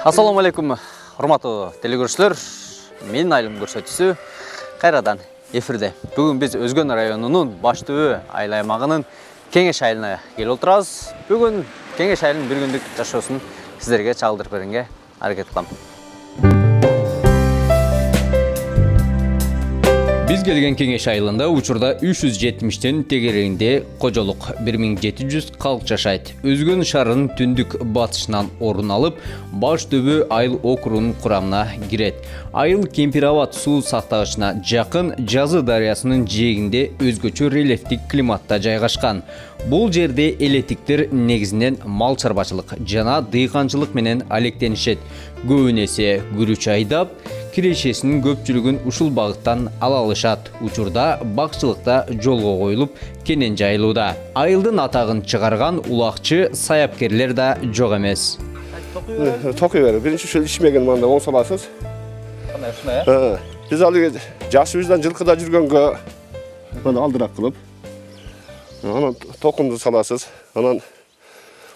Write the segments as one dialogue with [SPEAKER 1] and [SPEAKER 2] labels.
[SPEAKER 1] Assalamu алейкум, урматтуу телекөрүүчүлөр. Мен айылым көрсөтүүсү кайрадан эфирде. Бүгүн биз Өзгөн районунун Баш Төбө айыл аймагынын Кеңеш айылына келип отурабыз. Бүгүн Кеңеш айылынын бир күндүк жашоосун сиздерге чагылдырып берүүгө аракет кылам. Biz gelgen Kеңеш айылында учурда 370-тен тегерегинде кожолук 1700 калк жашайт. Өзгөн шаарынын түндүк батышынан орун алып, Баш Төбө айыл округунун курамына кирет. Айыл Кемпирабад суу сактагычына жакын Жазы дарыясынын жээгинде өзгөчө рельефтик климатта жайгашкан. Бул жерде элетиктер негизинен мал чарбачылык жана дыйканчылык менен алектенишет. Көбүнесе күрүч айдап, кирешесинин көпчүлүгүн ушул багыттан ала алышат. Учурда бакчылыкта жолго коюлуп, кенен жайылууда. Айылдын атагын чыгарган улакчы саяпкерлер да жок эмес.
[SPEAKER 2] Токуй берип, биринчи ушул ишмеген мында оң саласыз.
[SPEAKER 1] Кандай ушундай?
[SPEAKER 2] Биз алы жашыбыздан жылкыда жүргөнгө мына алдыраак кылып, анан токумду саласыз. Анан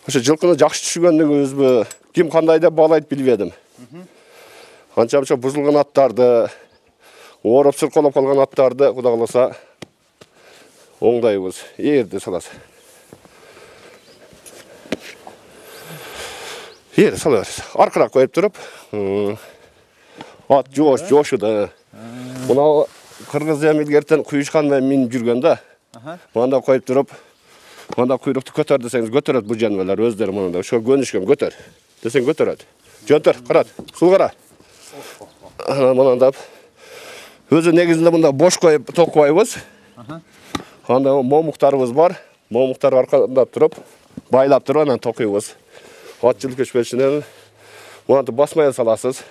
[SPEAKER 2] ошо жылкыны жакшы түшүгөндүгүбүзбү, ким кандай деп баалайт билбедим. Анча бузулган аттарды, ооруп сырколоп калган аттарды Кудай кааласа оңдойбуз. Ээрди саласыз. Ээр сала бересиз. Аркыраак коюп туруп, ат жошуду. Мына кыргыз эмилгертен Куюшкан менен минип жүргөндө, мында коюп туруп, мында куйрукту көтөр десеңиз көтөрөт бул жаныбарлар өздөрү мында. Ошо көнүшкөн көтөр десең көтөрөт. Жөнтөр, карат, сул кара. Мынандап өзү негизинде мында бош коюп токубайбыз. Анда момуктарыбыз бар. Момуктар аркандап туруп, байлап туруп анан токуйбуз. Ат жылкы көчүнөн мынантип басмай саласыз.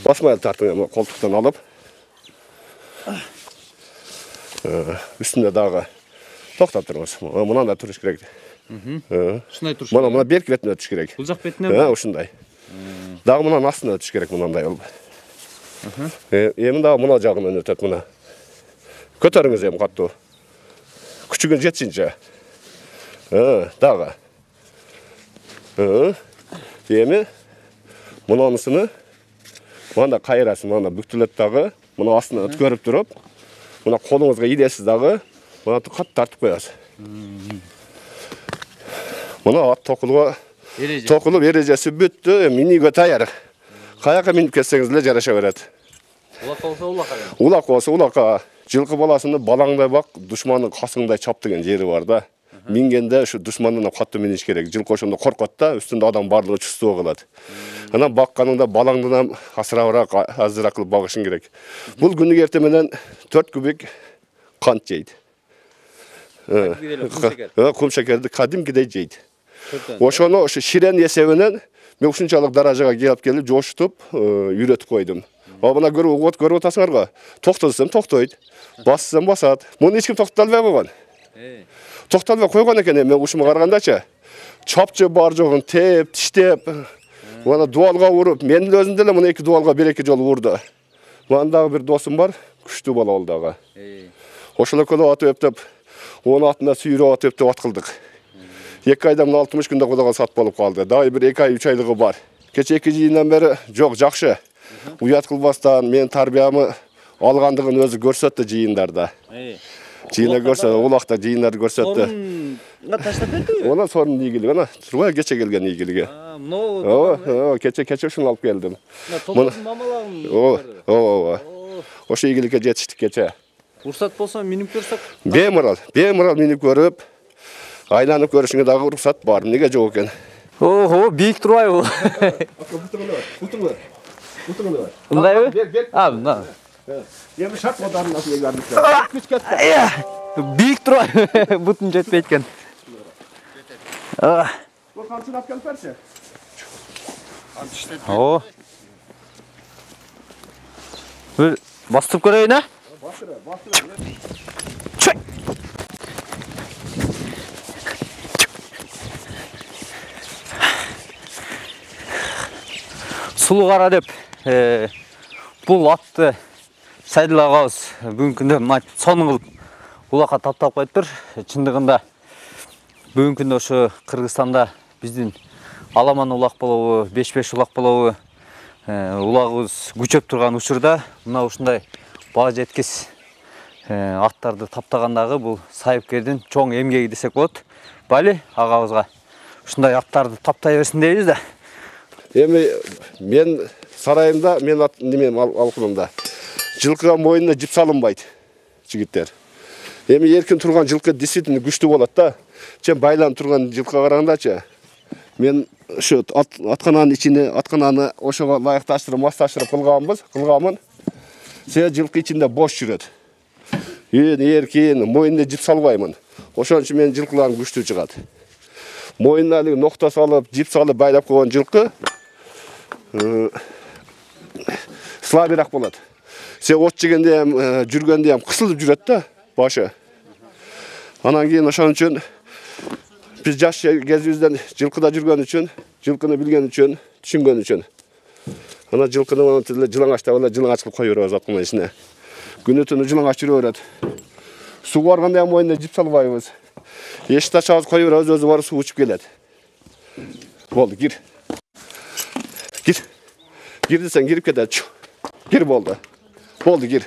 [SPEAKER 2] Басмай тартып колтуктан алып. Үстүндө дагы токтоп туруңуз. Мынанда туруш керек.
[SPEAKER 1] Ушундай туруш.
[SPEAKER 2] Мына берки бетине өтүш керек.
[SPEAKER 1] Бул жак бетине?
[SPEAKER 2] Ушундай. Дагы мына астына өтүш керек мынандай болуп. Эми дагы мына жагынан өтөт мына. Көтөрүңүз эми каттуу. Күчүгүн жетсинче. Дагы. Эми мынанысыны мында кайрасыз, мына бүктүлөт дагы, мына астына өткөрүп туруп, мына колуңузга идесиз дагы, мына кат тартып коесуз. Мына ат токулуп эрежеси бүттү, минигө даяр. Каяка минип кетсеңиз эле жараша берет.
[SPEAKER 1] Улак болсо улакка.
[SPEAKER 2] Улак болсо улакка. Жылкы баласыны балаңдай бак, душмандын касыңдай чап деген жери бар да. Мингенде ушу душмандан катты миниш керек. Жылкы ошондо коркот да, үстүндө адам барлыгы чувствоо кылат. Анан бакканыңда балаңдан асырабыраак, азыраак кылып багышың керек. Бул күнү эртең менен 4 кубик кант жейт. Кум шекерди кадимкидей жейт. Ошону ошо ширен эсебинен мен ушунчалык даражага келип жошутуп, үйрөтүп койдум. Мына көрүп атасыңарга. Токтотсам токтойт. Бассам басат. Муну эч ким токтоталбай койгон. Токтоталбай койгон экен мен ушума карагандачы. Чапчы бар жогун теп, тиштеп, мына дуалга уруп, менин өзүм деле мына 2 дуалга 1-2 жолу урду. Мына дагы бир досум бар, күчтүү бала ол дагы. Ошол экөө атып эптеп, onu атына сүйрөп атып эптеп ат кылдык. 2 айда 60 күндө Кудайга сат болуп калды. Дагы бир 2 ай 3 айлыгы бар. Кечээки жыйындан бери жок, жакшы. Уят кылбастан мен тарбиямы алгандыгын өзү көрсөттү жыйындарда. Жыйына көрсөттү, улакта жыйындарды көрсөттү.
[SPEAKER 1] Сорунга таштап бердиби?
[SPEAKER 2] Она сорун ийгилиги, ана турбай кече келген ийгилиги. Кече ушуну алып келдим. Мамалагым. Ошо ийгиликке жетиштик кече.
[SPEAKER 1] Уруксат болсо минип көрсөк?
[SPEAKER 2] Бемурал минип көрүп, айланып көрүшүңө дагы уруксат бар. Эмнеге жок экен?
[SPEAKER 1] Ого, бийик турбайбы?
[SPEAKER 2] Бутуңдар.
[SPEAKER 1] Мындайбы? Мына.
[SPEAKER 2] Эми шарт кодарын атып эгардык.
[SPEAKER 1] Бийик турбайбы? Бутун жетпейт экен.
[SPEAKER 2] Бул камчылап келип берчи.
[SPEAKER 1] О. Бир бастырып көрөйүн, а?
[SPEAKER 2] Бастыр.
[SPEAKER 1] Сулуу кара деп бул атты Сайдыл агабыз бүгүнкү күндө мына сонун кылып улакка таптап коюптур. Чындыгында бүгүнкү күндө ошо Кыргызстанда биздин аламан улак болобу, 5-5 улак болобу, улагыбыз күчөп турган учурда мына ушундай баа жеткис аттарды таптагандагы бул сайыпкердин чоң эмгеги десек болот. Бали агабызга ушундай аттарды таптай берсин дейбиз да.
[SPEAKER 2] Эми мен сарайымда, мен немен алкынымда жылкыга мойнуна жип салынбайт жигиттер. Эми эркин турган жылкы действительно күчтүү болот да. Чен байланып турган жылкыга карагандачы. Мен ошо аткананын ичине, аткананы ошого ылайыкташтырып, маслаштырып кылганмын. Се жылкы ичинде бош жүрөт. Эркин мойнуна жип салбаймын. Ошон үчүн мен жылкыларым күчтүү чыгат. Мойнуна нокто салып, жип салып байлап койгон жылкы слабыйраак болот. Се от жегенде ham, жүргөндө ham кысылып жүрөт да башы. Анан кийин ошон үчүн биз жаш кезибизден жылкыда жүргөн үчүн, жылкыны билген үчүн, түшүнгөн үчүн. Ана жылкыны жылаңачтап эле жылаңач кылып кое беребиз атканын ичине. Күнү-түнү жылаңач жүрө берет. Суу барганда ham мойнуна жип салбайбыз. Эшикти ачабыз кое беребиз, өзү барып суу ичип келет. Болду, кир. Кир. Кир десең кирип кетет. Кир болду. Болду, кир.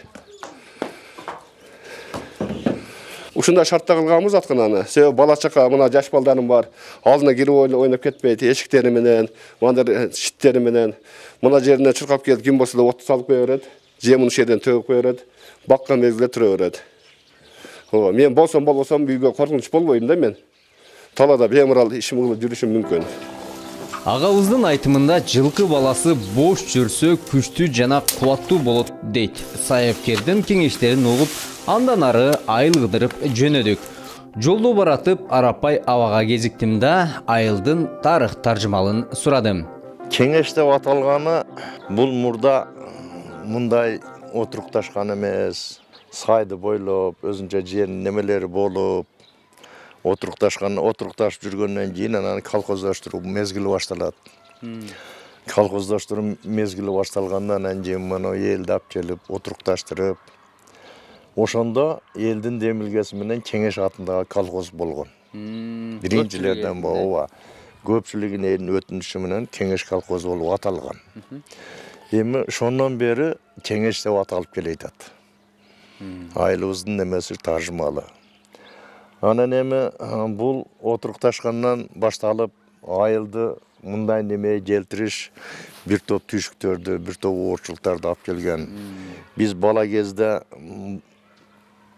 [SPEAKER 2] Ушундай шартта кылганбыз аткананы. Себеби бала чака мына жаш балдарым бар. Алдына кирип ойноп кетпейт, эшиктери менен, мындай шиттери менен. Мына жерине чуркап келип ким болсо да отты салып кое берет. Жемин ушул жерден төгүп кое берет. Баккан мезгилде тура берет. Мен болсом үйгө коркунуч болбойм да мен. Талада бемурал ишим кылып жүрүшүм мүмкүн.
[SPEAKER 1] Агабыздын айтымында жылкы баласы бош жүрсө күчтүү жана кубаттуу болот дейт. Сайыпкердин кеңештерин угуп, андан ары айылгыдырып жөнөдүк. Жолдо баратып арапай абага кезиктим да айылдын тарых таржымалын сурадым.
[SPEAKER 3] Кеңеш деп аталганы бул мурда мындай отурукташкан эмес. Сайды бойлоп, өзүнчө жердин немелери болуп, отурукташып жүргөндөн кийин анан колхоздоштуруу мезгили башталат. Колхоздоштуруу мезгили башталгандан кийин мына элди алып келип отурукташтырып, ошондо элдин демилгеси менен Кеңеш атындагы колхоз болгон. Биринчилерден ооба. Көпчүлүгүнүн өтүнүшү менен Кеңеш колхозу болуп аталган. Эми ошондон бери Кеңеш деп аталып келатат. Айылыбыздын немеси таржымалы. Анан эми бул отурукташкандан башталып айылды мындай немeye келтириш, бир топ түйшүктөрдү, бир топ оорчулуктарды алып келген. Биз бала кезде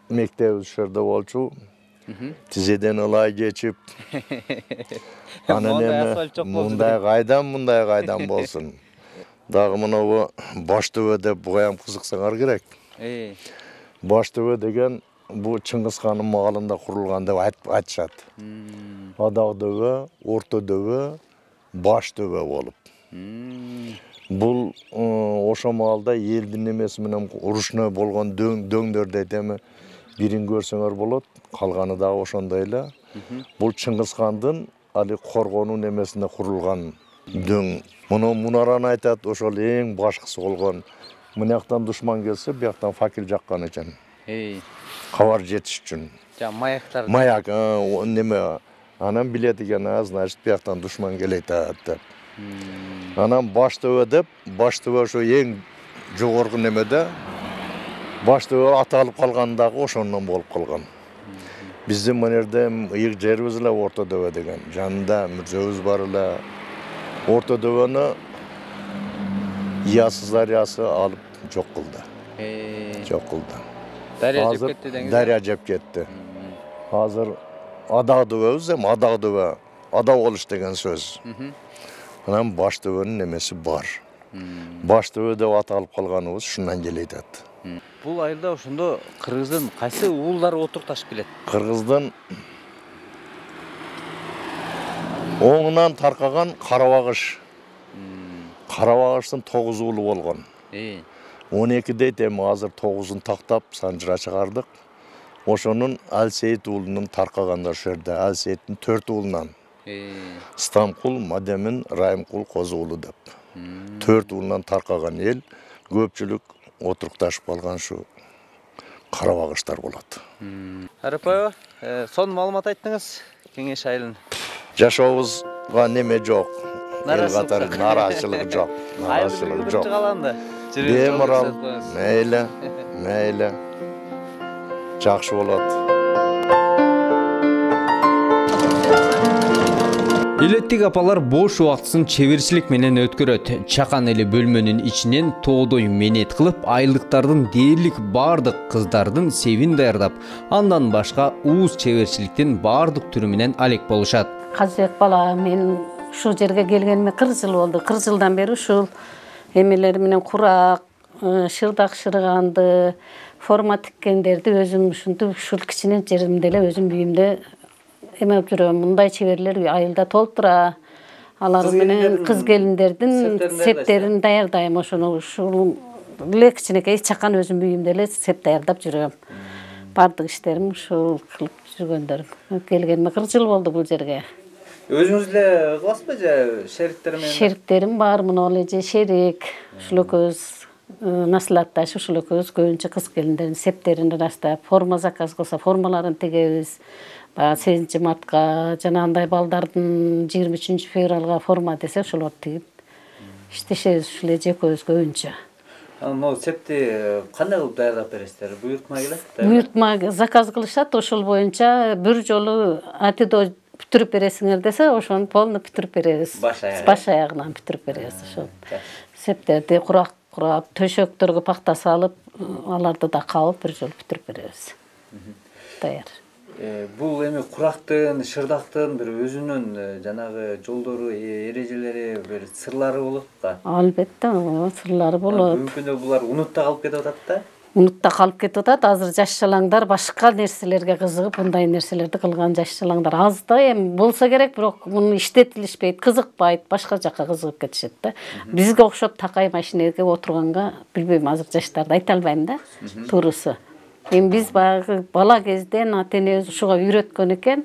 [SPEAKER 3] мектеп ушерде болчу. Тизеден ылай кечип. Анан эми мындай кайдан болсун. Дагы мына Баштөбө деп буга ham кызыксаңар керек. Баштөбө деген бу Чыңгызхандын маалында курулган деп айтышат. Адагдөбө, Ортөдөбө, Баштөбө болуп. Бул ошо маалда элдин немеси менен урушуна болгон дөңдөрдү айтем, бирин көрсөңөр болот, калганы дагы ошондой эле. Бул Чыңгызхандын али коргонуу немесинде курулган дөң. Муну мунараны айтат, ошол эң башкысы болгон. Мынаяктан душман келсе, бияктан факел жаккан экен. Кабар жетиш үчүн.
[SPEAKER 1] Маяктар.
[SPEAKER 3] Маяк, неме, анан билет экен, значит, бияктан душман келет деп. Анан Баштөбө деп, Баштөбө ошо эң жогорку немеде, Баштөбө аталып калгандагы ошондон болуп калган. Биздин мынерде ыйык жерибиз эле Ортөдөбө деген. Жанында мүрзөбүз бар эле. Ортөдөбөнү Ясыз дарыясы алып жок кылды. Жок кылды.
[SPEAKER 1] Дарыя жеп кетти деңиз.
[SPEAKER 3] Дарыя жеп кетти. Азыр Адагдөбөбүз, Адагдөбө, ада болуш деген сөз. Анан Баштөбөнүн немеси бар. Баштөбө деп аталып калганыбыз шундан келет.
[SPEAKER 1] Бул айылда ошондо кыргыздын кайсы уулдары отурукташып келет?
[SPEAKER 3] Кыргыздын оңунан таркаган Карабагыш. Карабагыштын 9 уулу болгон. 12 дейт, эми азыр 9-ун тактап санжыра чыгардык. Ошонун Алсейит уулунун таркаганда ошол жерде Алсейиттин 4 уулунан. Стамкул, Мадемин, Райымкул, Козу уулу деп. 4 уулунан таркаган эл, көпчүлүк отурукташып калган ушу Карабагыштар болот.
[SPEAKER 1] Арапайбы, сон маалымат айттыңыз Кеңеш айылын.
[SPEAKER 3] Жашообузга неме жок. El қатар наразылық жоқ. Наразылық жоқ. Bemalol, mayli. Жақсы болады.
[SPEAKER 1] Илеттик апалар бош убактысын чеберчилик менен өткөрөт. Чакан эле бөлмөнүн ичинен тоодой менет кылып, айылдыктардын дээрлик бардык кыздардын себин даярдап, андан башка ууз чеберчиликтин бардык түрү менен алек болушат.
[SPEAKER 4] Казбек бала, мен ушул жерге келгениме 40 жыл болду. 40 жылдан бери ушул эмелер менен курак, шырдак шырганды, форма тиккендерди өзүм ушул кичине жеримде эле өзүм үйүмдө эмеп жүрөм. Мындай чеберлер айылда толтура. Алар менен кыз келиндердин септерин даярдайм. Ушул эле кичинекей чакан өзүм үйүмдө эле сеп даярдап жүрөм. Бардык иштерим ушул кылып жүргөндөр. Келгениме 40 жыл болду бул жерге.
[SPEAKER 1] Өзүңүз эле кыласызбы же шериктер менен?
[SPEAKER 4] Шериктерим бар, мына эле шерик. Ушул экөөбүз насылатташ, ушул экөөбүз көбүнчө кыз келиндердин септерин ырастап, форма заказ кылса формаларын тегебиз. 8 мартка жана андай балдардын 23 февралга форма десе ошолорду тигип иштешебиз ушул эле экөөбүз көбүнчө.
[SPEAKER 1] Могу септи кандай кылып даярдап бересиздер? Буйртма келет?
[SPEAKER 4] Буйртма заказ кылышат, ошол боюнча бир жолу атидо бүтүрүп бересиңер десе, ошону полный бүтүрүп беребиз. Баш аягынан бүтүрүп беребиз ошол. Септерди курап, төшөктөргө пакта салып, аларды да кабып бир жолу бүтүрүп беребиз. Даяр.
[SPEAKER 1] Бул эми курактын, шырдактын бир өзүнүн жанагы жолдору, эрежелери, бир сырлары болот да.
[SPEAKER 4] Албетте, сырлары болот.
[SPEAKER 1] Мүмкүн булар унутта калып кетип атат да.
[SPEAKER 4] Унутта калып кетип атат. Азыр жаш жалаңдар башка нерселерге кызыгып, мындай нерселерди кылган жаш жалаңдар аз да. Эми болсо керек, бирок муну иштетилишпейт, кызыкпайт, башка жакка кызыгып кетишет да. Бизге окшоп такай машинеге отурганга билбейм, азыр жаштарды айта албайм да. Туурусу. Эми биз баягы бала кезден ата-энебиз ушуга үйрөткөн экен.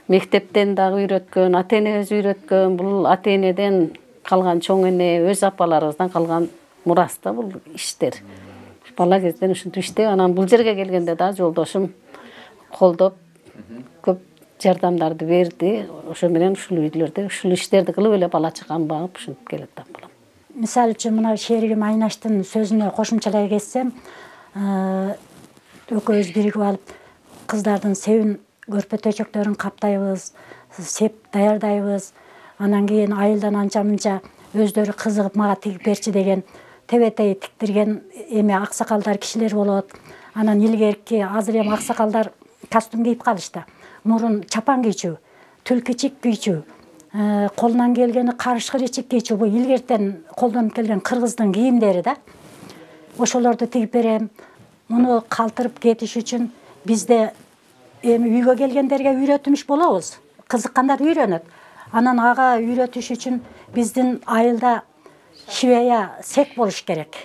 [SPEAKER 4] Мектептен дагы үйрөткөн, ата-энебиз үйрөткөн. Бул ата-энеден калган чоң эне, өз апаларыбыздан калган мурас да бул иштер. Бала кезден ушинтип иштеп, анан бул жерге келгенде да жолдошум колдоп көп жардамдарды берди. Ошо менен ушул үйлөрдө ушул иштерди кылып эле бала чакам багып ушинтип келет да балам.
[SPEAKER 5] Мисалы үчүн мына Шеригим Айнаштын сөзүнө кошумчалай кетсем, экөөбүз биригип алып кыздардын себин көрпө төчөктөрүн каптайбыз, сеп даярдайбыз. Анан кийин айылдан анча-мынча өздөрү кызыгып мага тигип берчи деген тебетей тиктирген эми аксакалдар кишилер болот. Анан илгерки азыр эми аксакалдар костюм кийип калышты. Мурун чапан кийчү, түлкичик кийчү, колунан келгени карышкыр ичик кийчү. Бул илгертен колдонуп келген кыргыздын кийимдери да. Ошолорду тигип берем. Муну калтырып кетиш үчүн бизде эми үйгө келгендерге үйрөтүмүш болобуз. Кызыккандар үйрөнөт. Анан ага үйрөтүш үчүн биздин айылда швея сек болуш керек.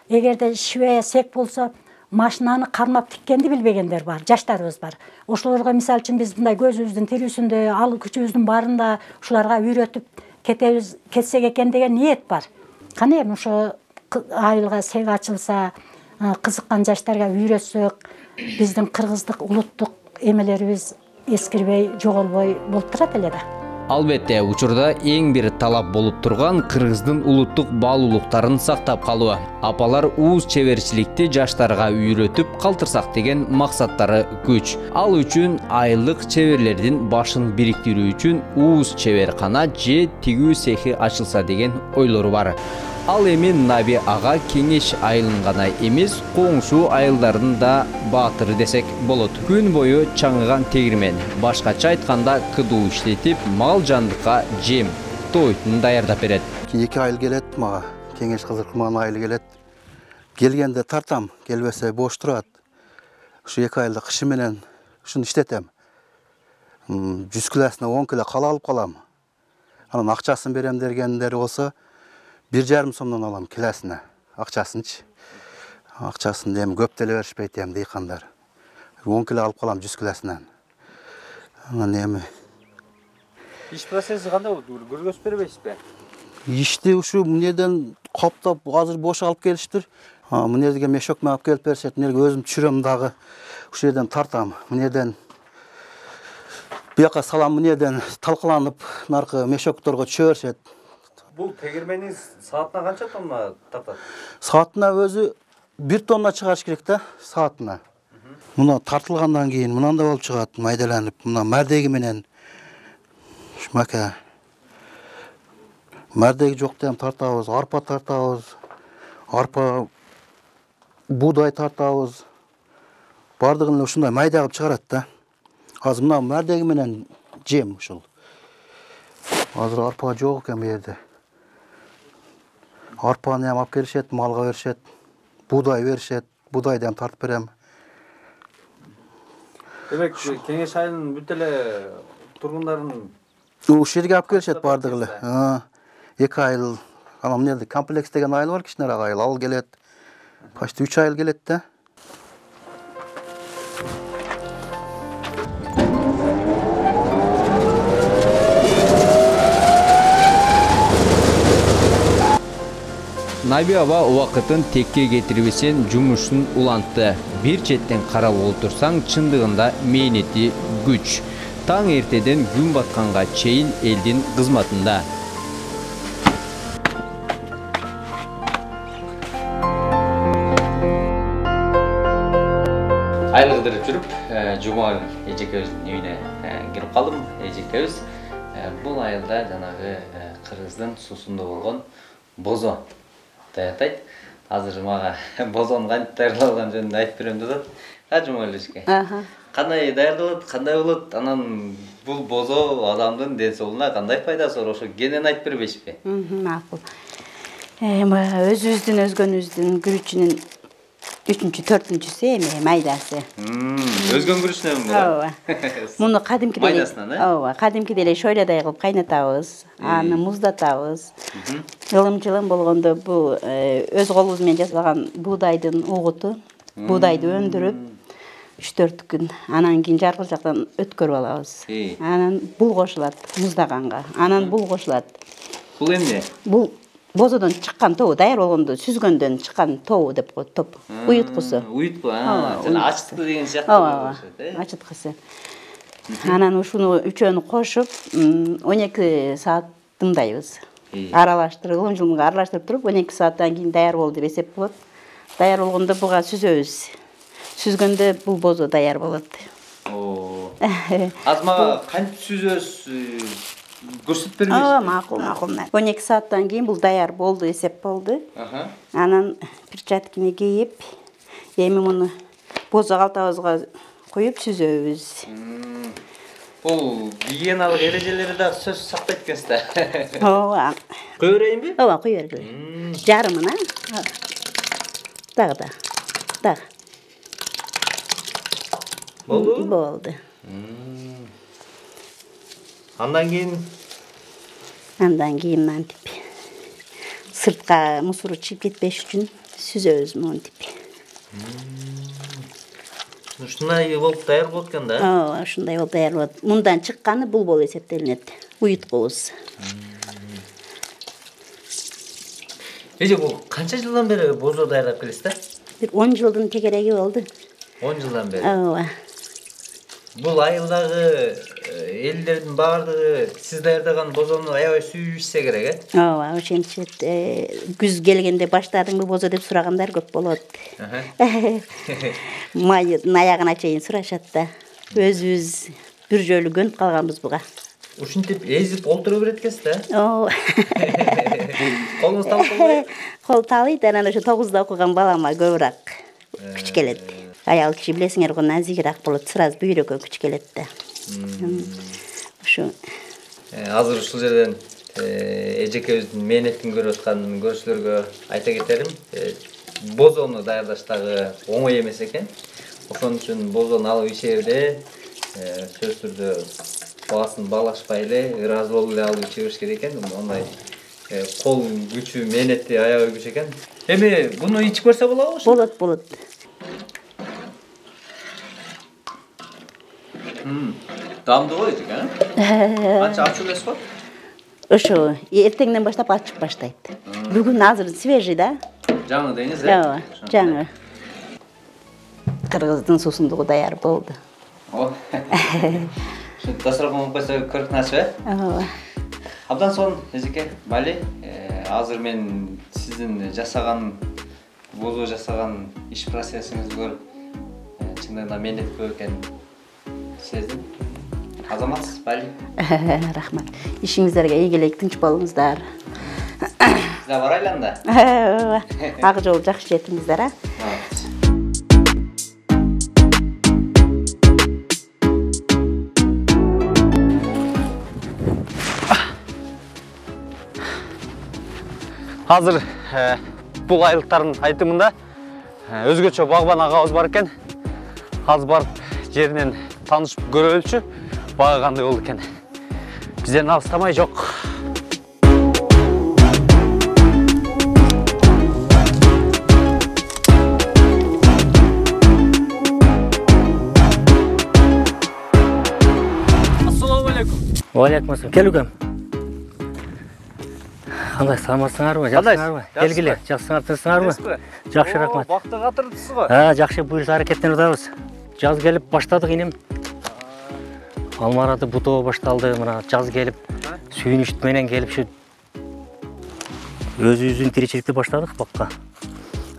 [SPEAKER 5] Эгерде швея сек болсо, машинаны кармап тиккенди билбегендер бар, жаштарыбыз бар. Ошолорго мисалы үчүн биз мындай көзүбүздүн тирүүсүндө, ал күчүбүздүн барында ушуларга үйрөтүп кетебиз, кетсек экен деген ниет бар. Кане эми ошо айылга сек ачылса, кызыккан жаштарга үйрөтсөк, биздин кыргыздык улуттук эмелерибиз эскирбей, жоголбой болуп турат эле да.
[SPEAKER 1] Албетте, учурда эң бир талап болуп турган кыргыздын улуттук баалуулуктарын сактап калуу. Апалар ууз чеберчиликти жаштарга үйрөтүп калтырсак деген максаттары күч. Ал үчүн айылдык чеберлердин башын бириктирүү үчүн ууз чеберкана же тигүү цехи ачылса деген ойлору бар. Ал эми Наби ага Кеңеш айылын гана эмес, коңшу айылдардын да баатыры десек болот. Күн бою чаңыган тегирмен, башкача айтканда кыдуу иштетип, мал жандыкка жем, тойтун даярдап берет.
[SPEAKER 6] 2 айыл келет мага, Кеңеш Кызыркман айылы келет. Келгенде тартам, келбесе бош турат. Ушу 2 айылда кышы менен ушуну иштетем. 100 килосуна 10 кило кала алып калам. Анан акчасын берем дегендер болсо 1,5 сомдон алам килосуна. Акчасынчы. Акчасын дем көп деле беришпейт эми дыйкандар. 10 кило алып калам 100 килосунан. Анан эми
[SPEAKER 1] иш процесси кандай болду? Көргөзүп бербейсизби?
[SPEAKER 6] Ишти ушу мынеден каптап азыр бош алып келиштир. Мынедеге мешок менен алып келип беришет. Мынеге өзүм түшүрөм дагы. Ушул жерден тартам. Мынеден бияка салам, мынеден талкаланып, наркы мешокторго түшө беришет.
[SPEAKER 1] бул тегермениңиз саатына канча тонна тартат?
[SPEAKER 6] Саатына өзү 1 тонна чыгарыш керек да, саатына. Мына тартылгандан кийин мынандай болуп чыгат, майдаланып, мына мардеги менен. Шмака. Мардеги жокто ham тартабыз, арпа тартабыз. Арпа будай тартабыз. Бардыгын ушундай майда кылып чыгарат да. Азыр мына мардеги менен жем ушул. Азыр арпа жок экен бу жерде. Арпаны ham алып келишет, малга беришет. Будай беришет. Будайды ham тартып берем.
[SPEAKER 1] Демек, Кеңеш айылынын бүт эле тургундарын
[SPEAKER 6] ушул жерге алып келишет бардыгы эле. 2 айыл, анан эмне комплекс деген айыл бар, кичинерээк айыл, ал келет. Почти 3 айыл келет да.
[SPEAKER 1] Найби аба убакытын текке кетирбесен жумушун улантты. Бир четтен карап олтурсаң чындыгында мээнети күч. Таң эртеден күн батканга чейин элдин кызматында. Айыл кыдырып жүрүп, жума эжекебиздин үйүнө кирип калдым. Эжекебиз бул айылда жанагы кыргыздын суусунда болгон бозо даярдайт. Азыр мага бозонун кантип даярдалган жөнүндө айтып берем деп атат. Жумалешке. Кандай даярдалат, кандай болот? Анан бул бозо адамдын ден соолугуна кандай пайдасы бар? Ошо кенен айтып бербейсизби?
[SPEAKER 7] Макул. Өзгөнүздүн күрүчүнүн 3-4-сү эми майдасы.
[SPEAKER 1] Өзгөн күрүчүнөн бу.
[SPEAKER 7] Ооба. Муну кадимкидей.
[SPEAKER 1] Майдасынан,
[SPEAKER 7] Ооба, кадимкидей эле шойладай кылып кайнатабыз, аны муздатабыз. Ылым-жылым болгондо бу өз колубуз менен жасалган буудайдын угуту, буудайды өндүрүп 3-4 күн, анан кийин жаркыл жактан өткөрүп алабыз. Анан бул кошулат муздаганга. Анан бул кошулат.
[SPEAKER 1] Бул эмне?
[SPEAKER 7] Бул бозодон чыккан тобу, даяр болгондо сүзгөндөн чыккан тобу деп коет, топ. Уюткусу.
[SPEAKER 1] Уютку, жана ачыткы деген сыяктуу болот,
[SPEAKER 7] ачыткысы. Анан ушуну үчөөнү кошуп, 12 саат дымдайбыз. Аралаштырып, ылым-жылымга аралаштырып туруп, 12 сааттан кийин даяр болду деп эсеп болот. Даяр болгондо буга сүзөбүз. Сүзгөндө бул бозо даяр болот.
[SPEAKER 1] Азыр мага кантип сүзөбүз? Көрсөтүп бербейсизби?
[SPEAKER 7] Макул. 12 сааттан кийин бул даяр болду, эсеп болду. Анан перчатканы кийип, эми муну бозо калтабызга коюп сүзөбүз.
[SPEAKER 1] Бул гигиеналык эрежелери да сөз сактайт экенсиз да.
[SPEAKER 7] Ооба.
[SPEAKER 1] Кое берейинби?
[SPEAKER 7] Ооба, кое бергиле. Жарымына. Дагы. Болду.
[SPEAKER 1] Андан кийин
[SPEAKER 7] мынтип сыртка мусору чыгып кетпеш үчүн сүзөбүз мынтип.
[SPEAKER 1] Ушундай болуп даяр болот экен да?
[SPEAKER 7] Ооба, ушундай болуп даяр болот. Мындан чыкканы бул болуп эсептелинет. Уюткубуз.
[SPEAKER 1] Эже бул канча жылдан бери бозо даярдап келесиз да?
[SPEAKER 7] Бир 10 жылдын тегереги болду.
[SPEAKER 1] 10 жылдан бери.
[SPEAKER 7] Ооба.
[SPEAKER 1] Бул айылдагы элдердин баардыгы сиз даярдаган бозону аябай сүйүп ичсе керек,
[SPEAKER 7] Ооба, ошентишет. Күз келгенде баштадыңбы бозо деп сурагандар көп болот. Майдын аягына чейин сурашат да. Өзүбүз бир жолу көнүп калганбыз буга.
[SPEAKER 1] Ушинтип эзип олтура берет экенсиз да?
[SPEAKER 7] Ооба.
[SPEAKER 1] Колуңуз талкалбайбы?
[SPEAKER 7] Кол таалыйт, анан ошо 9да окуган балама көбүрөөк күч келет. Аял киши билесиңер го назигирээк болот, сразу бүйрөккө күч келет да. Ушу.
[SPEAKER 1] Азыр ушул жерден эжекебиздин мээнетин көрүп аткан көрүүчүлөргө айта кетерим, бозону даярдаштагы оңой эмес экен. Ошон үчүн бозону алып ичебиде сөзсүз түрдө баасын баалашпай эле, ыраазы болуп эле алып иче бериш керек экен. Мондай кол күчү, мээнети аябай күч экен. Эми буну ичип көрсө болобу?
[SPEAKER 7] Болот.
[SPEAKER 1] Дамды го эжек, Канча ачуу эмес го?
[SPEAKER 7] Ошо эртеңден баштап ачып баштайт. Бүгүн азыр свежий да.
[SPEAKER 1] Жаңы деңиз,
[SPEAKER 7] Ооба, жаңы. Кыргыздын суусундугу даяр болду.
[SPEAKER 1] Дастрахун койсо көрүк начып,
[SPEAKER 7] Ооба.
[SPEAKER 1] Абдан соң эжеке Бали, азыр мен сиздин бузуу жасаган иш процессиңизди көрүп, чындыгында мендетпөө экенин сездим. Азаматсыз Бали.
[SPEAKER 7] Рахмат. Ишиңиздерге ийгилик, тынч болуңуздар.
[SPEAKER 1] Сизде бар айланда?
[SPEAKER 7] Ак жол жакшы жетиңиздер, а?
[SPEAKER 8] Азыр бул айлыктардын айтымында өзгөчө багбан агабыз бар экен. Азыр барып жеринен таанышып көрөлүчү, бага кандай болду экен. Бизден алыстамай жок.
[SPEAKER 1] Ассаламу алейкум.
[SPEAKER 9] Алейкум ассалам. Келгем. Қандай саламатсыңарбы? Жақсыңарбы? Келгиле, жақсыңар, Жақсы, рахмат.
[SPEAKER 8] Бакта катырдысыз го?
[SPEAKER 9] Жақсы, буйруса аракеттенип атабыз. Жаз келип баштадык инем. Алмарада бутоо башталды, мына жаз келип, сүйүнүчт менен келип шу өзүбүздүн тиричиликти баштадык бакка.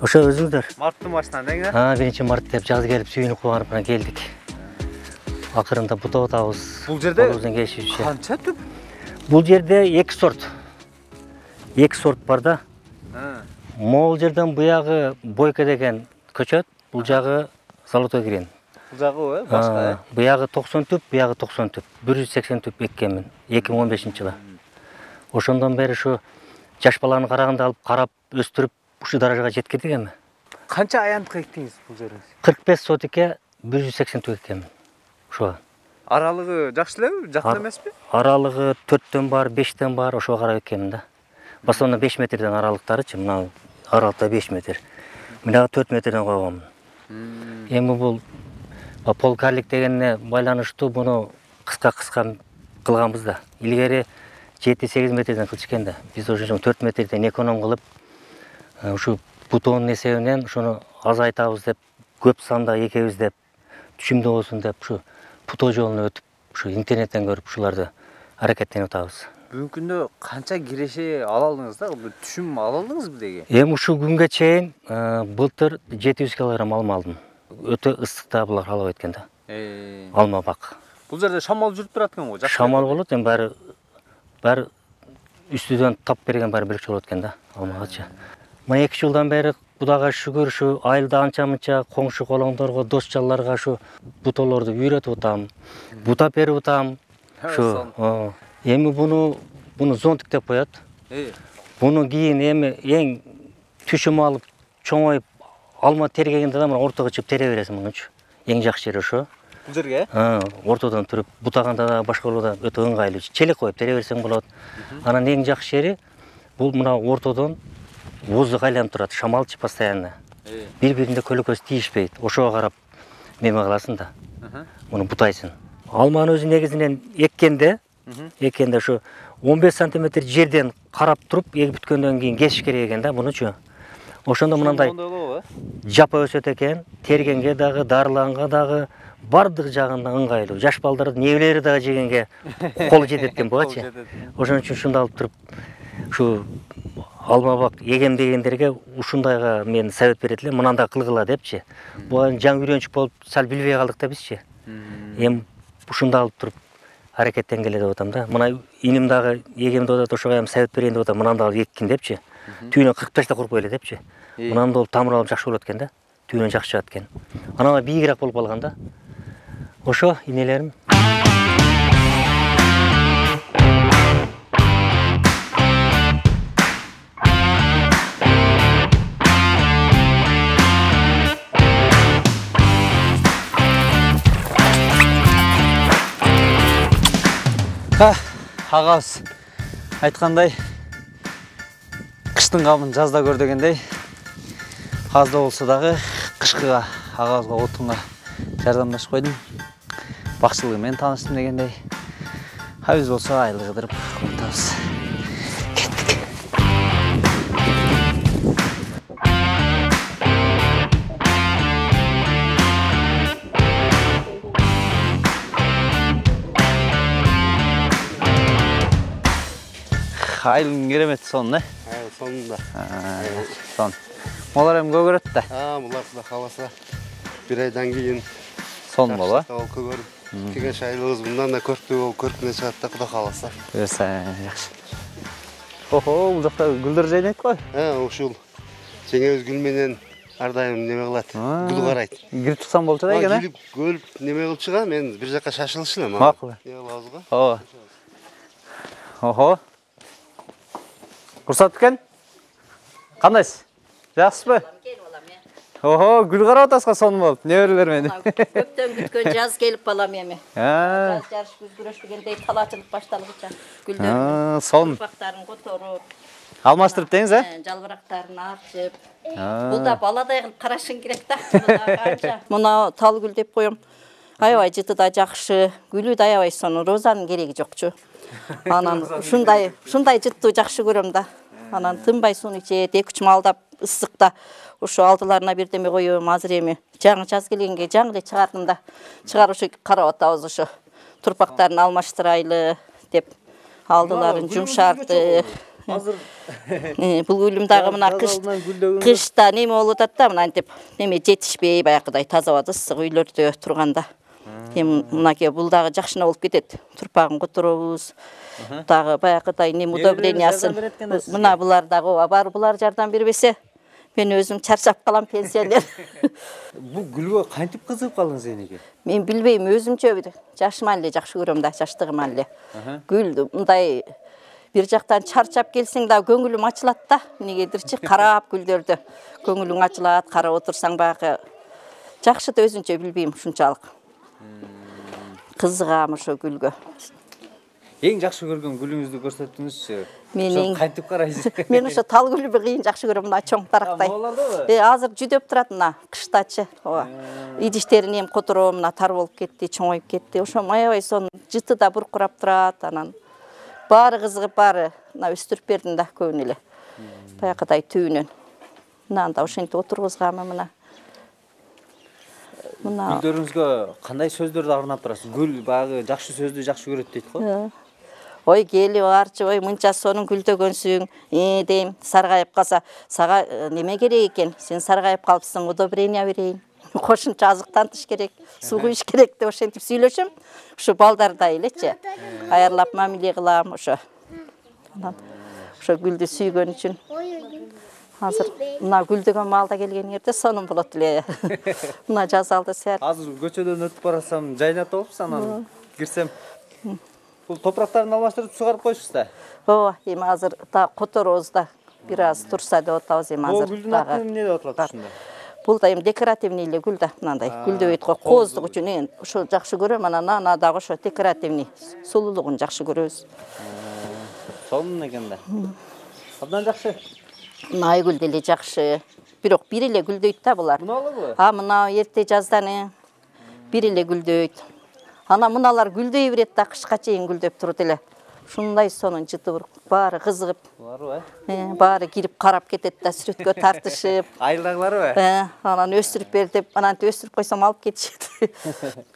[SPEAKER 9] Ошо өзүңүздөр.
[SPEAKER 8] Марттын башынан дең,
[SPEAKER 9] 1-март деп жаз келип сүйүнүп куанып мына келдик. Акырында бутоо атабыз.
[SPEAKER 8] Бул жерде
[SPEAKER 9] канча
[SPEAKER 8] түп?
[SPEAKER 9] Бул жерде 2 сорт. 2 сорт бар да. Могул жерден буягы Бойко деген көчөт, бул жагы Золотой кирен.
[SPEAKER 8] Бул жагы башка.
[SPEAKER 9] Буягы 90 түп, буягы 90 түп. 180 түп эккенмин 2015-жылы. Ошондон бери ушу жаш баланы караганда алып карап өстүрүп ушу даражага жеткирдик эми.
[SPEAKER 8] Канча аянтык эктиңиз бул жерде?
[SPEAKER 9] 45 сотике 180 түп эккенмин. Ошо.
[SPEAKER 8] Аралыгы жакшы элеби, жакын эмеспи?
[SPEAKER 9] Аралыгы 4төн бар, 5тен бар, ошого карап эккенмин да. Басона 5 метрден аралыктарычы, мына аралыкта 5 метр. Мына 4 метрден койгонмун. Эми бул полкарлик дегенне байланыштуу буну кыска кылганбыз да. Илгери 7-8 метрден кылышкен да. Биз ошо 4 метрден эконом кылып, ушу бутоонун эсебинен ушуну азайтабыз деп, көп санда экебиз деп, түшүмдүү болсун деп, ушу бутоо жолуна өтүп, ушу интернеттен көрүп ушуларды аракеттенип атабыз.
[SPEAKER 8] Бүгүнкү күндө канча киреше ала алдыңыз да? Түшүм ала алдыңызбы деги?
[SPEAKER 9] Эми ушу күнгө чейин былтыр 700 килограмм алма алдым. Өтө ыстыкта булар алып өткөн да. Алма бак.
[SPEAKER 8] Бул жерде шамал жүрүп турат экен го, жакшы.
[SPEAKER 9] Шамал болот, эми баары үстүдөн тап берген баары бирчи болот экен да, алмагачы. Мына 2 жылдан бери Кудайга шүгүр ушу айылда анча-мынча коңшу колоңдорго, дос жалларга ушу бутолорду үйрөтүп атам, бутап берип атам. Ушу эми буну зонтик деп коет. Буну кийин эми эң түшүм алып, чоңоюп, алма тергегенде да мына ортого чыгып тере бересиң мунучу. Эң жакшы жери ошо.
[SPEAKER 8] Бул жерге?
[SPEAKER 9] Ортодон туруп, бутаганда да башка болот, өтө ыңгайлуу. Челек коюп тере берсең болот. Анан эң жакшы жери бул мына ортодон воздух айланып турат, шамалчы постоянно. Бири-биринде көлөкөз тийишпейт. Ошого карап неме кыласың да. Муну бутайсың. Алманын өзү негизинен эккенде ошо 15 сантиметр жерден карап туруп, эгип бүткөндөн кийин кесиш керек экен да мунучу. Ошондо мындай жапа өсөт экен, тергенге дагы, дарыланга дагы, бардык жагында ыңгайлуу. Жаш балдарды небелери дагы жегенге колу жетет экен бугачы. Ошон үчүн ушунду алып туруп, ушу алма бак егем дегендерге ушундайга мен совет берет элем, мынандай кылгыла депчи. Буга жаңы үйрөнчүк болуп, сал билбей калдык да бизчи. Эми ушунду алып туруп аракеттенгеле деп атам да. Мына иним дагы егем деп атат, ошого эми совет берейин деп атам, мынандай алып эккин депчи. Түйүнөн кырып ташта курпой эле депчи. Мынандай болуп тамыр алып жакшы болот экен да. Түйүнөн жакшы чыгат экен. Анан бийигирээк болуп калган да. Ошо инелерим.
[SPEAKER 8] Агабыз айткандай, кыштын камын жазда көр дегендей, аз да болсо дагы кышкыга агабызга отунга жардамдашып койдум. Бакчылыгы менен тааныштым дегендей. А биз болсо айлы кыдырып отабыз. Кеттик. Айылдың керемет соны,
[SPEAKER 6] Сонында.
[SPEAKER 8] сон. Олар hem көгөрөт да.
[SPEAKER 6] Бұлар да қаласа бір айдан кейін
[SPEAKER 8] Сон бола.
[SPEAKER 6] ол көгөр. Кеген шайлығыз бұндан да көрікті ол көркіне шығатты құда қаласа.
[SPEAKER 8] Көрсә, яқшы. Охо, бұл жақта гүлдер жайнайды қой.
[SPEAKER 6] Ошыл жеңе өз гүлменен ардайым неме қылады, гүл қарайды.
[SPEAKER 8] Кіріп шықсам болчу да екен,
[SPEAKER 6] Келіп көліп неме қылып шыға, мен бір жаққа шашылышын.
[SPEAKER 8] Мақыл. Охо. Құрсат екен? Қандайсыз? Жақсы ба? Охо, гүл қарап отасқа соны болып, не өрілер мені?
[SPEAKER 7] Көптен күткен жаз келіп балам еме. Жаз жарыш күзгүрөш дегендей талачылық башталып жатыр. Гүлдер
[SPEAKER 8] сон.
[SPEAKER 7] Ұрпақтарын көтеріп,
[SPEAKER 8] Алмаштырып деңіз,
[SPEAKER 7] жалбырақтарын аршып. Бұл да баладай қылып қарашын керек та. Мұна тал гүл деп қойым. Аябай жыты да жақшы, гүлі да аябай соны розаның керегі жоқчу. Анан шундай жытты жақшы көрем да. Анан тынбай суны içe, 2-3 малдап ысықта. Ошо алдыларына бердеме қойым, азыр эми жаңы жаз келгенге жаңы эле чыгардым да. Чыгарып ошо карап атабыз ошо. Турпактарын алмаштырайлы деп алдыларын жумшартты. Бул гүлүм дагы мына кышта неме болуп атат да, мына деп неме жетишпей баягыдай тазалап ысык үйлөрдө турганда. Эми мынаке бул дагы жакшына болуп кетет. Турпагын которобуз. Дагы баягыдай неме удобрениясын. Мына булар дагы бар, булар жардам бербесе мен өзім чарчап қалам пенсионер.
[SPEAKER 8] Бұл гүлге қайтып қызып қалыңыз енеге?
[SPEAKER 7] Мен білбеймін, өзімче жашым әлі жақшы көрем да, жаштығым әлі. Гүл мұндай бір жақтан чарчап келсең да көңілім açылады да. Негедірші қарап гүлдерді көңілің açылады, қарап отырсаң бағы. Жақшы да өзімче білбеймін шунчалық. Қызығам ошо гүлге.
[SPEAKER 8] Ең жақсы көрген гүліңізді көрсеттіңізші?
[SPEAKER 7] Мен
[SPEAKER 8] қайтып қарайсыз?
[SPEAKER 7] Мен ошо тал гүлді қиын жақсы көрем, мына чоң тарақтай. Азыр жүдөп тұрады мына қыштачы. Идиштерін ем қотырып, мына тар болып кетті, чоңайып кетті. Ошо аябай сон жыты да бұрқырап тұрады, анан бары қызығып бары мына өстіріп бердім да көбін эле. Баягыдай түйінен. Мынанда ошентип отырғызгамы мына.
[SPEAKER 8] Гүлдөрүңүзгө кандай сөздөрдү арнап турасыз? Гүл багы жакшы сөздү жакшы көрөт дейт го.
[SPEAKER 7] Ой келип арчы, ой мынча сонун гүлдөгөнсүң, дейм, саргайып калса, сага неме керек экен? Сен саргайып калыпсың, удобрение берейин. Кошумча азыктантыш керек, суу куюш керек деп ошентип сүйлөшөм. Ушу балдардай элечи. Аярлап мамиле кылам ошо. Ошо гүлдү сүйгөн үчүн. Азыр мына гүлдөгөн маалда келген жерде сонун болот эле. Мына жаз алды сәт.
[SPEAKER 8] Азыр көчөдөн өтүп барасам, жайнат болупсуз, анан кирсем. Бул топурактарын алмаштырып сугарып коюшсуз да.
[SPEAKER 7] Ооба, эми азыр да которобуз да. Бир аз турса деп атабыз эми азыр.
[SPEAKER 8] Бул гүлдүн аты эмне деп аталат ушунда?
[SPEAKER 7] Бул да эми декоративный эле гүл да, мындай. Гүлдөбөйт го кооздук үчүн ошо жакшы көрөм, анан ана дагы ошо декоративный сулуулугун жакшы көрөбүз.
[SPEAKER 8] Сонун экен да. Абдан жакшы.
[SPEAKER 7] Мына гүл деле жакшы. Бирок бир эле гүлдөйт да булар.
[SPEAKER 8] Мыналыбы?
[SPEAKER 7] Мына эрте жаздан бир эле гүлдөйт. Ана мыналар гүлдөй берет да, кышка чейин гүлдөп турут эле. Ушундай сонун жыты баары кызыгып.
[SPEAKER 8] Буларбы?
[SPEAKER 7] Баары кирип карап кетет да, сүрөткө тартышып.
[SPEAKER 8] Айылдагыларбы?
[SPEAKER 7] Анан өстүрүп бер деп, анан өстүрүп койсом алып кетишет.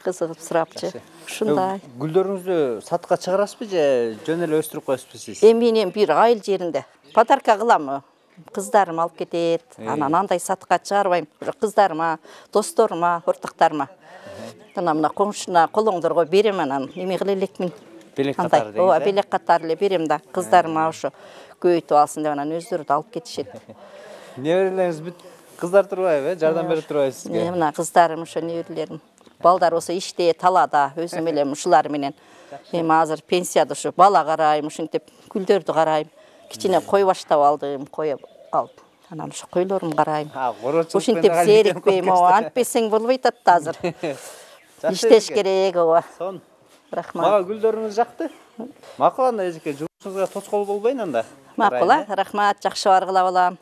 [SPEAKER 7] Кызыгып сурапчы. Ушундай.
[SPEAKER 8] Гүлдөрүңүздү сатка чыгарасызбы же жөн эле өстүрүп коесузбу сиз?
[SPEAKER 7] Эми бир айыл жеринде подарка кылам. Кыздарым алып кетет. Анан андай сатка чыгарбайм. Кыздарыма, досторума, ортактарыма. Анан мына коңшуна колоңдорго берем, анан эме кыла элекмин.
[SPEAKER 8] Белек катары дейсиз?
[SPEAKER 7] Ооба, белек катары эле берем да. Кыздарыма ошо көбөйтүп алсын деп анан өздөрү да алып кетишет.
[SPEAKER 8] Неберелериңиз бүт кыздар турбайбы? Жардам берип турбайбы сизге?
[SPEAKER 7] Мына кыздарым ошо неберелерим. Балдар болсо иште, талада, өзүм элем ушулар менен. Эми азыр пенсияда ошо бала карайм, ушинтип гүлдөрдү карайм. Кичине кой баштап алдым, кой алып. Анан ошо койлорумду карайм. Ушинтип зерикпейм, антпесең болбойт атты азыр. Иштеш керек, ооба.
[SPEAKER 8] Сон.
[SPEAKER 7] Рахмат.
[SPEAKER 8] Мага гүлдөрүңүз жакты. Макул анда эжеке, жумушуңузга тоскоол болбойн анда.
[SPEAKER 7] Макул, рахмат, жакшы баргыла болам.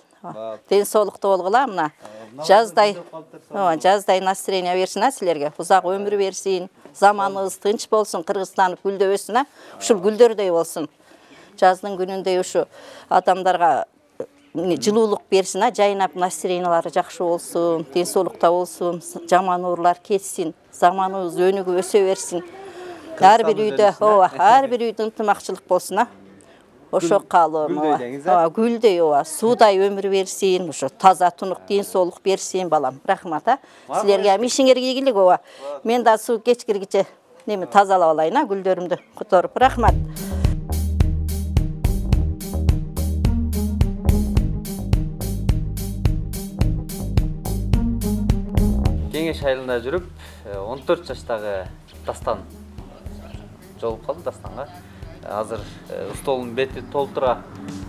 [SPEAKER 7] Ден соолуктуу болгула мына. Жаздай настроение берсин силерге. Узак өмүр берсин. Заманыбыз тынч болсун, Кыргызстан гүлдөбөсүн, ушул гүлдөрдөй болсун. Жаздын күнүндөй ушу адамдарга жылуулук берсин, жайнап настроениялары жакшы болсун, ден соолукта болсун, жаман оорлар кетсин, заманыбыз өнүгүп өсө берсин. Ар бир үйдө ынтымакчылык болсун. ошо каалоом. Гүлдөй, суудай өмүр берсин, ошо таза тунук ден соолук берсин балам. Рахмат, силерге ишиңерге ийгилик, мен да суу кечкиргиче неме тазалап алайын, гүлдөрүмдү которуп. Рахмат.
[SPEAKER 8] Кеңеш айылында жүрүп, 14 жаштагы Дастан жолуп калды. Дастанга азыр столдун бети толтура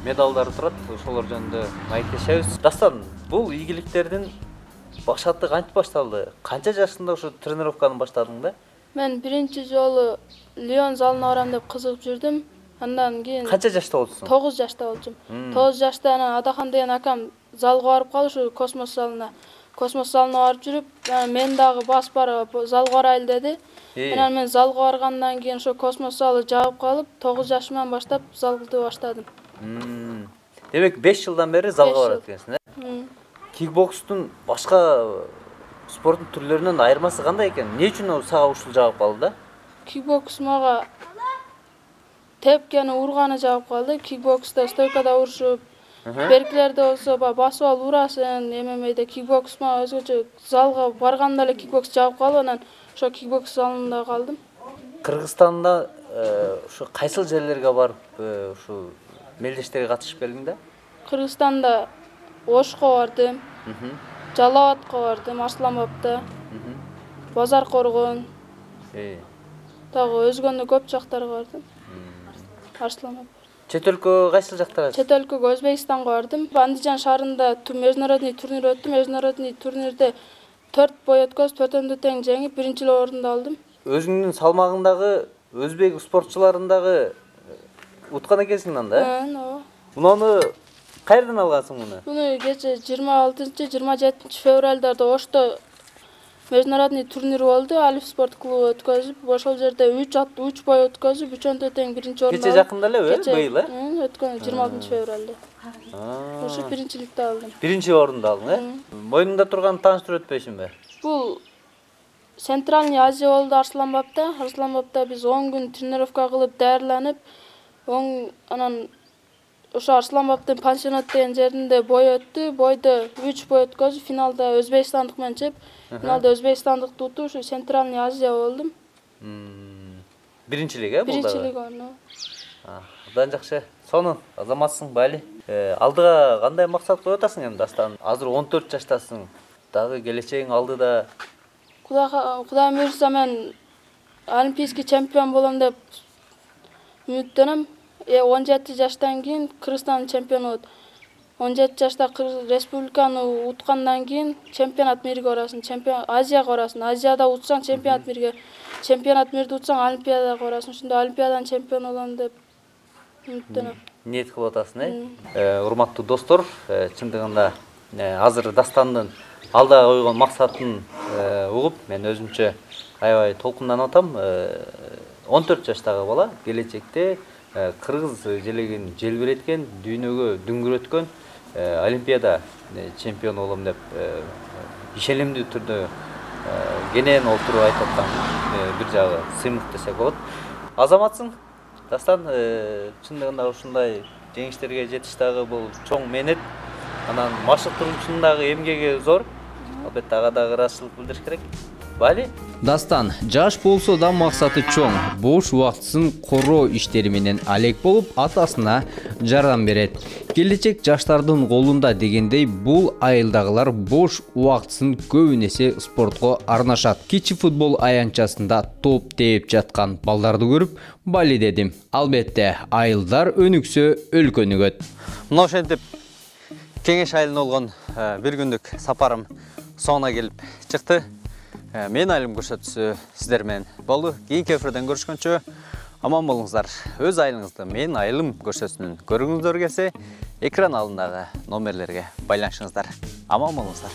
[SPEAKER 8] медалдары турат. Ошолор жөнүндө маектешебиз. Дастан, бул ийгиликтердин башаты кантип башталды? Канча жашында ошо тренировканы баштадың да?
[SPEAKER 10] Мен биринчи жолу Лион залына барам деп кызыгып жүрдүм. Андан кийин
[SPEAKER 8] Канча жашта болдуң?
[SPEAKER 10] 9 жашта болдум. 9 жашта анан Адахан деген акам залга барып калды, ушу космос залына. Космос залына барып жүрүп, мен дагы бас барып залга барайлы деди. Анан мен залга баргандан кийин ошо космос залы жабып калып, 9 жашымдан баштап залды баштадым.
[SPEAKER 8] Демек 5 жылдан бери залга барат экенсиң, э? Кикбокстун башка спорттун түрлөрүнөн айырмасы кандай экен? Эмне үчүн сага ушул жабып калды да?
[SPEAKER 10] Кикбокс мага тепкени урганы жабып калды. Кикбокста стойкада урушуп, беркилерде болсо басып алып урасың, ММА'де кикбокс мага өзгөчө залга барганда эле кикбокс жабып калып, анан ошо кикбокс залында калдым.
[SPEAKER 8] Кыргызстанда ошо кайсыл жерлерге барып, ошо мелдештерге катышып келдиң да?
[SPEAKER 10] Кыргызстанда Ошко бардым, Жалал Абадка бардым, Арсланбапта, Базар Коргон, дагы өзгөндө көп жактарга бардым. Арсланбап.
[SPEAKER 8] Чет өлкөгө кайсыл жактарга?
[SPEAKER 10] Чет өлкөгө Өзбекстанга бардым. Андижан шаарында международный турнир өттү. Международный турнирде 4 бой өткөзүп, 4-өндө тең жеңип, биринчи орунду алдым.
[SPEAKER 8] Өзүңдүн салмагындагы өзбек спортчуларындагы уткан экенсиң анда,
[SPEAKER 10] ооба.
[SPEAKER 8] Муну кайерден алгансың муну?
[SPEAKER 10] Муну кече 26-27 февралдарда Ошто международный турнир болду. Алиф спорт клубу өткөзүп, ошол жерде 3 бой өткөзүп, 3-өндө тең биринчи орунду алдым.
[SPEAKER 8] Кече жакында эле, быйыл, э?
[SPEAKER 10] Өткөн 26 февралда. Ошо биринчиликти алдым.
[SPEAKER 8] Биринчи орунду алдың, э? Мойнуңда турган тааныштырып өтпөйсүңбү?
[SPEAKER 10] Бул Центральный Азия болду Арсланбапта. Арсланбапта биз 10 күн тренировка кылып, даярланып, анан ошо Арсланбаптын пансионат деген жеринде бой өттү. Бойдо 3 бой өткөзүп, финалда өзбекстандык менен чеп, финалда өзбекстандыкты утуп, ушу Центральный Азия болдум.
[SPEAKER 8] Биринчилик, э, бул дагы?
[SPEAKER 10] Биринчилик орну.
[SPEAKER 8] Абдан жакшы. Сонун, азаматсың, бали. Алдыга кандай максат коюп атасың эми, Дастан? Азыр 14 жаштасың. Дагы келечегиң алдыда.
[SPEAKER 10] Кудайым буйрса мен олимпийский чемпион болом деп үмүттөнөм. 17 жаштан кийин Кыргызстан чемпиону болот. 17 жашта республиканы уткандан кийин чемпионат мирге барасың, Азияга барасың. Азияда утсаң чемпионат мирге, чемпионат мирди утсаң олимпиадага барасың. Ошондо олимпиаданын чемпиону болом деп үмүттөнөм.
[SPEAKER 8] Ниет кылып атасың, э? Урматтуу достор, чындыгында азыр Дастандын алдыга койгон максатын угуп, мен өзүмчө аябай толкунданып атам. 14 жаштагы бала келечекте кыргыз желегин желбиреткен, дүйнөгө дүңгүрөткөн олимпиада чемпиону болом деп ишенимдүү түрдө кенен олтуруп айтып аткан бир жагы сыймык десек болот. Азаматсың, Дастан, чындыгында ушундай жеңиштерге жетиш дагы бул чоң менет. Анан машыктыруучунун дагы эмгеги зор. Албетте ага дагы ыраазычылык билдириш керек. Бали?
[SPEAKER 1] Дастан, жаш болсо да максаты чоң. Бош убактысын короо иштери менен алек болуп, атасына жардам берет. Келечек жаштардын колунда дегендей, бул айылдагылар бош убактысын көбүнесе спортко арнашат. Кичи футбол аянтчасында топ тээп жаткан балдарды көрүп, бали дедим. Албетте, айылдар өнүксө өлкө өнүгөт.
[SPEAKER 8] Мына ошентип Кеңеш айылына болгон бир күндүк сапарым соңуна келип чыкты. Мен айылым көрсөтүүсү сиздер менен болду. Кийинки эфирден көрүшкөнчө аман болуңуздар. Өз айылыңызды мен айылым көрсөтүүсүнөн көргүңүздөр келсе, экран алдындагы номерлерге байланышыңыздар. Аман болуңуздар.